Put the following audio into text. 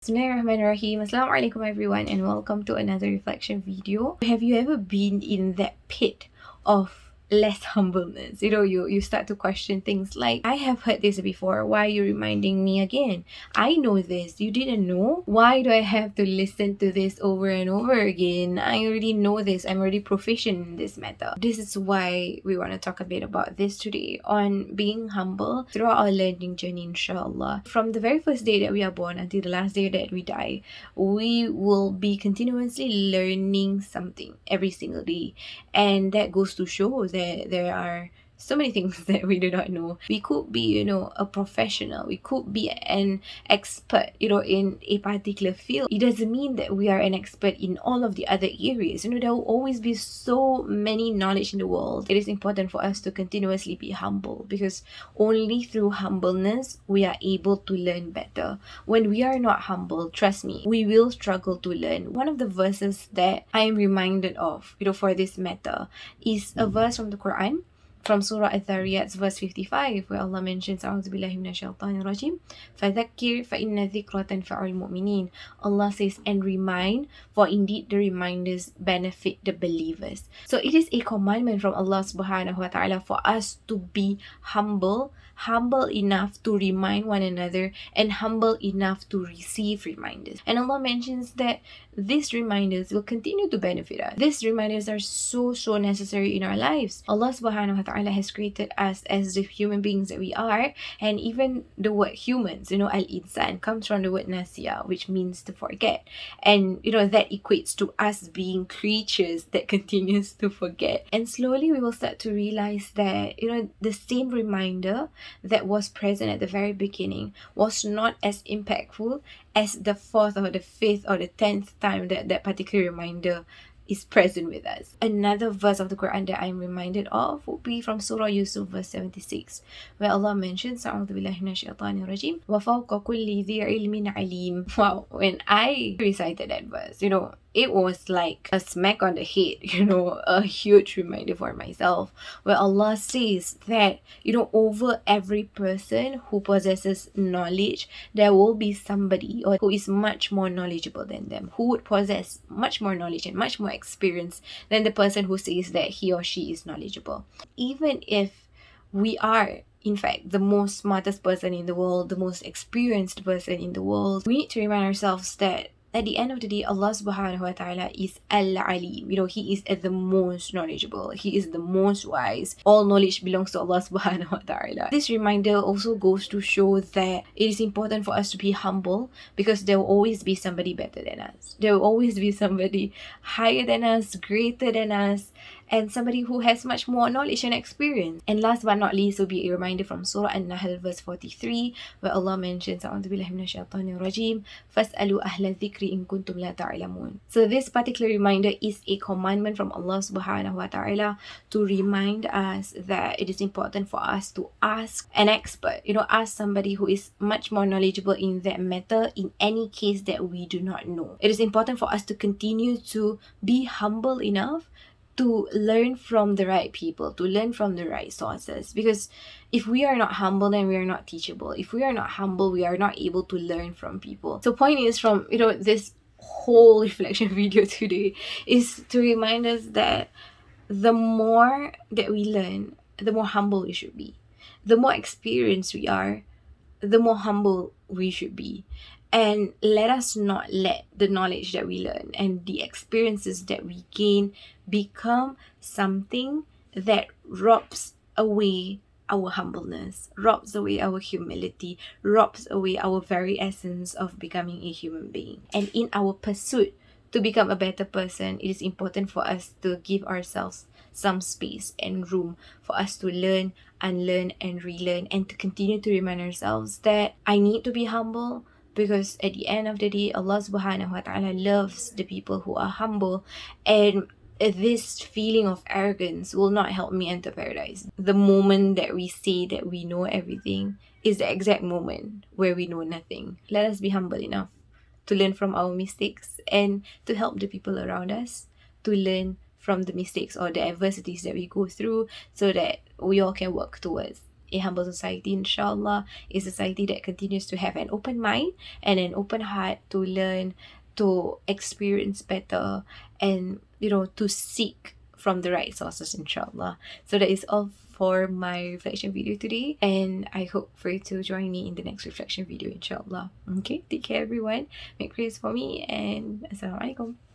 Bismillahirrahmanirrahim. Assalamualaikum everyone and welcome to another reflection video. Have you ever been in that pit of less humbleness? You start to question things like, I have heard this before, why are you reminding me again? I know this, you didn't know? Why do I have to listen to this over and over again? I already know this, I'm already proficient in this matter. This is why we want to talk a bit about this today, on being humble throughout our learning journey, insyaAllah. From the very first day that we are born until the last day that we die, we will be continuously learning something every single day, and that goes to show that there are so many things that we do not know. We could be, a professional. We could be an expert, in a particular field. It doesn't mean that we are an expert in all of the other areas. There will always be so many knowledge in the world. It is important for us to continuously be humble, because only through humbleness we are able to learn better. When we are not humble, trust me, we will struggle to learn. One of the verses that I am reminded of, for this matter, is a verse from the Quran, from Surah Al-Dhariyat, verse 55, where Allah mentions, A'udhu billahi minash-shaytanir rajim, فَذَكِّرْ فَإِنَّ الذِّكْرَ تَنْفَعُ الْمُؤْمِنِينَ. Allah says, and remind, for indeed the reminders benefit the believers. So it is a commandment from Allah subhanahu wa ta'ala for us to be humble enough to remind one another, and humble enough to receive reminders. And Allah mentions that these reminders will continue to benefit us. These reminders are so necessary in our lives. Allah subhanahu wa ta'ala has created us as the human beings that we are, and even the word humans, al-insan, comes from the word nasiya, which means to forget. And that equates to us being creatures that continues to forget. And slowly we will start to realize that the same reminder that was present at the very beginning was not as impactful as the 4th or the 5th or the 10th time that particular reminder is present with us. Another verse of the Quran that I'm reminded of would be from Surah Yusuf, verse 76, where Allah mentions, A'udhu billahi minash-shaytanir rajim, وَفَوْقَ كُلِّ ذِي عِلْمٍ عَلِيمٍ. Wow, when I recited that verse, it was like a smack on the head, a huge reminder for myself, where Allah says that, over every person who possesses knowledge, there will be somebody or who is much more knowledgeable than them, who would possess much more knowledge and much more experience than the person who says that he or she is knowledgeable. Even if we are in fact the most smartest person in the world, the most experienced person in the world, we need to remind ourselves that at the end of the day, Allah subhanahu wa ta'ala is Al-Alim. He is the most knowledgeable. He is the most wise. All knowledge belongs to Allah subhanahu wa ta'ala. This reminder also goes to show that it is important for us to be humble, because there will always be somebody better than us. There will always be somebody higher than us, greater than us, and somebody who has much more knowledge and experience. And last but not least will be a reminder from Surah An-Nahl, verse 43, where Allah mentions, A'udhu billahi minash-shaytanir rajim, فَاسْأَلُوا أَهْلَ الذِّكْرِ إِن كُنتُمْ لَا تَعْلَمُونَ. So this particular reminder is a commandment from Allah subhanahu wa ta'ala to remind us that it is important for us to ask an expert, ask somebody who is much more knowledgeable in that matter in any case that we do not know. It is important for us to continue to be humble enough to learn from the right people, to learn from the right sources. Because if we are not humble, then we are not teachable. If we are not humble, we are not able to learn from people. So point is, from this whole reflection video today is to remind us that the more that we learn, the more humble we should be. The more experienced we are, the more humble we should be. And let us not let the knowledge that we learn and the experiences that we gain become something that robs away our humbleness, robs away our humility, robs away our very essence of becoming a human being. And in our pursuit to become a better person, it is important for us to give ourselves some space and room for us to learn, unlearn, and relearn, and to continue to remind ourselves that I need to be humble, because at the end of the day, Allah subhanahu wa ta'ala loves the people who are humble, and this feeling of arrogance will not help me enter paradise. The moment that we say that we know everything is the exact moment where we know nothing. Let us be humble enough to learn from our mistakes and to help the people around us to learn from the mistakes or the adversities that we go through, so that we all can work towards a humble society, insyaAllah, a society that continues to have an open mind and an open heart to learn, to experience better, and to seek from the right sources, insyaAllah. So that is all for my reflection video today, and I hope for you to join me in the next reflection video, insyaAllah. Okay, take care everyone, make prayers for me, and Assalamualaikum.